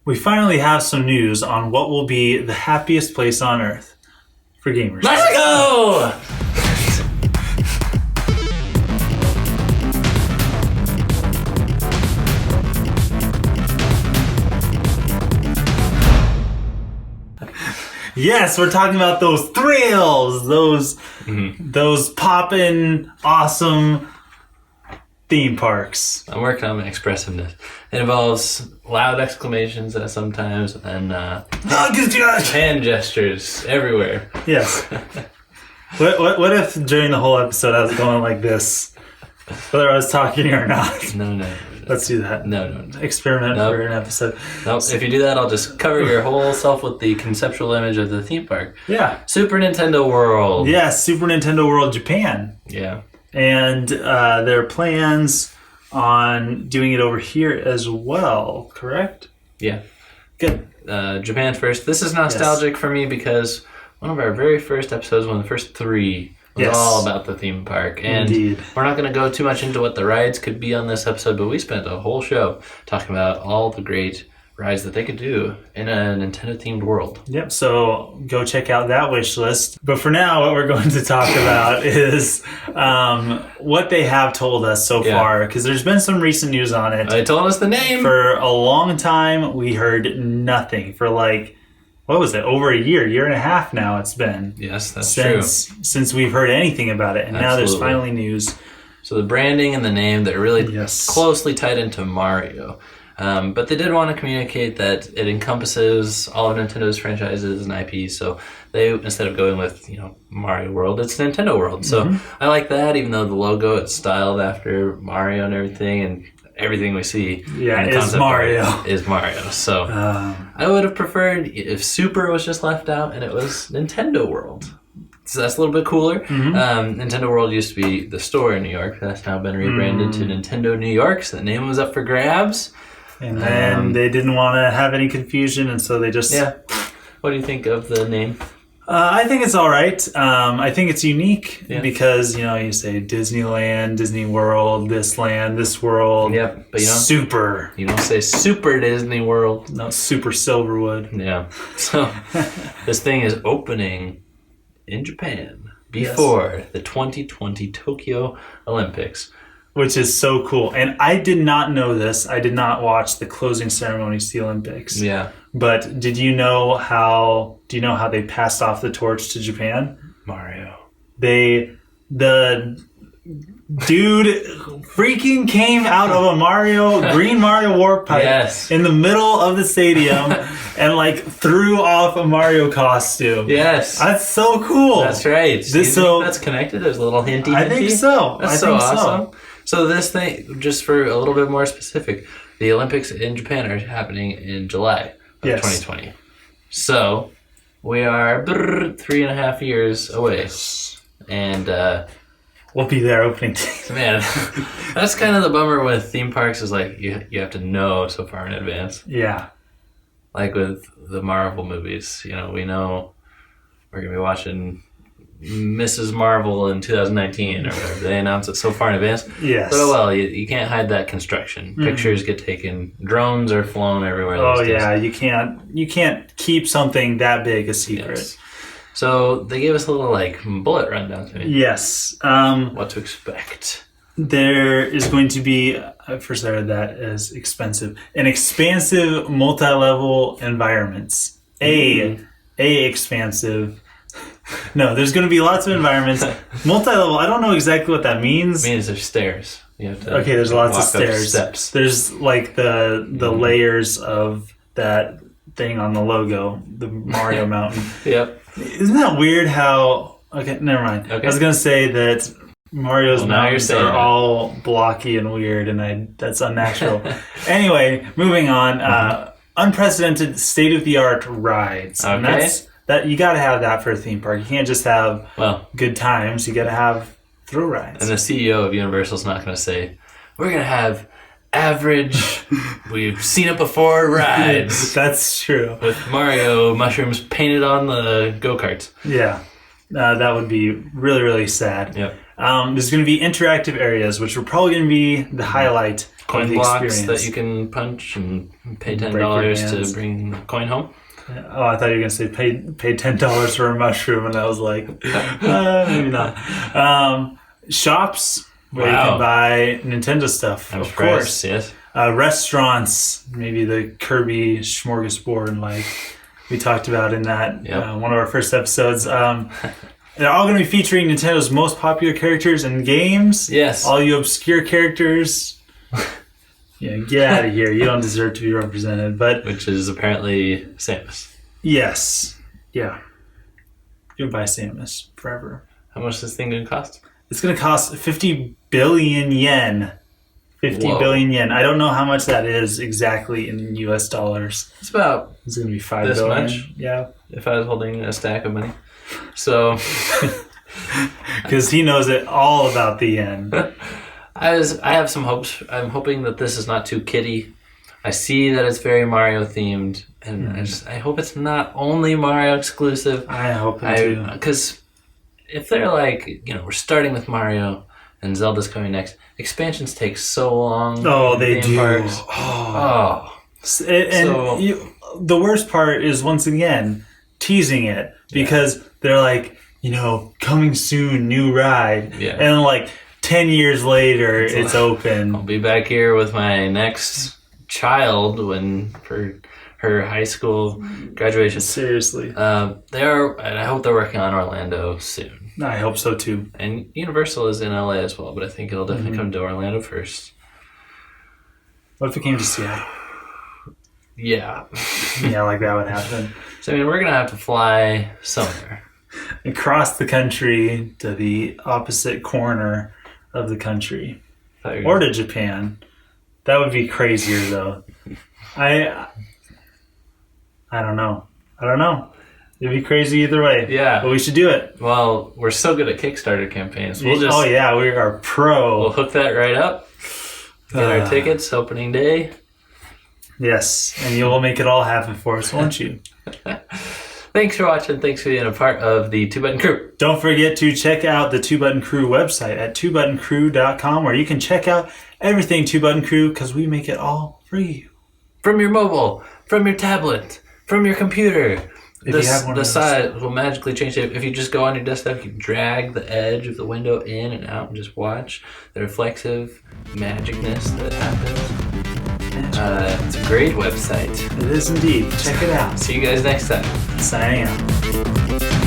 we finally have some news on what will be the happiest place on Earth for gamers. Let's go! Yes, we're talking about those thrills, those poppin', awesome theme parks. I'm working on my expressiveness. It involves loud exclamations sometimes and hand gestures everywhere. Yes. What if during the whole episode I was going like this, whether I was talking or not? No. Let's do that. No. Experiment for an episode. Nope. If you do that, I'll just cover your whole self with the conceptual image of the theme park. Yeah. Super Nintendo World. Yes, Super Nintendo World Japan. Yeah. And there are plans on doing it over here as well, correct? Yeah. Good. Japan first. This is nostalgic for me because one of our very first episodes, one of the first 3, was all about the theme park. And we're not going to go too much into what the rides could be on this episode, but we spent a whole show talking about all the great rides that they could do in a Nintendo-themed world. Yep, so go check out that wish list. But for now, what we're going to talk about is what they have told us so far, because there's been some recent news on it. They told us the name. For a long time, we heard nothing. For what was it, over a year and a half now it's been. Yes, that's true. Since we've heard anything about it. And now there's finally news. So the branding and the name, they're really closely tied into Mario. But they did want to communicate that it encompasses all of Nintendo's franchises and IPs. So they, instead of going with, Mario World, it's Nintendo World. So I like that, even though the logo, it's styled after Mario and everything. And everything we see is Mario. So I would have preferred if Super was just left out and it was Nintendo World. So that's a little bit cooler. Nintendo World used to be the store in New York. That's now been rebranded to Nintendo New York. So the name was up for grabs. And then they didn't want to have any confusion, and so they just... Yeah. What do you think of the name? I think it's all right. I think it's unique because, you say Disneyland, Disney World, this land, this world. Yep, but Super. You don't say Super Disney World. No, Super Silverwood. Yeah. So this thing is opening in Japan before the 2020 Tokyo Olympics. Which is so cool. And I did not know this. I did not watch the closing ceremonies to the Olympics. Yeah. But do you know how they passed off the torch to Japan? Mario. The dude freaking came out of a green Mario warp pipe in the middle of the stadium and threw off a Mario costume. Yes. That's so cool. That's right. Do you think that's connected? There's a little hinty. I think so. That's so awesome. So this thing, just for a little bit more specific, the Olympics in Japan are happening in July of 2020. So we are 3.5 years away. And we'll be there opening day. Man, that's kind of the bummer with theme parks is you have to know so far in advance. Yeah. Like with the Marvel movies, we know we're going to be watching Mrs. Marvel in 2019 or whatever. They announce it so far in advance. Yes. But you can't hide that construction. Pictures get taken. Drones are flown everywhere. Oh yeah, you can't keep something that big a secret. Yes. So they gave us a little bullet rundown to me. Yes. What to expect. There is going to be, at first I read that as expensive, an expansive multi-level environments. Expansive. No, there's going to be lots of environments. Multi-level, I don't know exactly what that means. It means there's stairs. You have to there's lots of stairs. Steps. There's the layers of that thing on the logo, the Mario Mountain. Yep. Isn't that weird how... Okay, never mind. Okay. I was going to say that Mario's mountains are all blocky and weird, and that's unnatural. Anyway, moving on. Unprecedented state-of-the-art rides. Okay. And that you got to have that for a theme park. You can't just have good times. You got to have thrill rides. And the CEO of Universal's not going to say, we're going to have average, we've seen it before rides. That's true. With Mario mushrooms painted on the go-karts. Yeah. That would be really, really sad. Yep. There's going to be interactive areas, which are probably going to be the highlight coin of the blocks experience. that you can punch and pay $10 to bring a coin home. Oh, I thought you were going to say pay $10 for a mushroom, and I was like, maybe not. Shops where you can buy Nintendo stuff, of course. Yes. Restaurants, maybe the Kirby smorgasbord, like we talked about in that one of our first episodes. They're all going to be featuring Nintendo's most popular characters in games. Yes. All you obscure characters. Yeah, get out of here. You don't deserve to be represented. Which is apparently Samus. Yes. Yeah. Goodbye, Samus. Forever. How much is this thing going to cost? It's going to cost 50 billion yen. 50 billion yen. I don't know how much that is exactly in US dollars. It's about... It's going to be 5 this billion. Much? Yeah. If I was holding a stack of money. So... Because he knows it all about the yen. I have some hopes. I'm hoping that this is not too kiddie. I see that it's very Mario themed, and I hope it's not only Mario exclusive. I hope it too. Because if they're like, we're starting with Mario and Zelda's coming next, expansions take so long. Oh, they do. Parks. The worst part is, once again, teasing it, because they're like, coming soon, new ride, and like 10 years later, it's open. I'll be back here with my next child for her high school graduation. Seriously. And I hope they're working on Orlando soon. I hope so too. And Universal is in LA as well, but I think it'll definitely come to Orlando first. What if it came to Seattle? Yeah. Yeah, like that would happen. So, we're going to have to fly somewhere. Across the country to the opposite corner of the country. Or to Japan. That would be crazier, though. I don't know. It'd be crazy either way. Yeah. But we should do it. Well, we're so good at Kickstarter campaigns. We are pro. We'll hook that right up. Get our tickets opening day. Yes, and you will make it all happen for us, won't you? Thanks for watching. Thanks for being a part of the Two Button Crew. Don't forget to check out the Two Button Crew website at twobuttoncrew.com, where you can check out everything Two Button Crew, because we make it all for you. From your mobile, from your tablet, from your computer. The side will magically change shape. If you just go on your desktop, you drag the edge of the window in and out and just watch the reflexive magicness that happens. It's a great website. It is indeed. Check it out. See you guys next time. Signing out.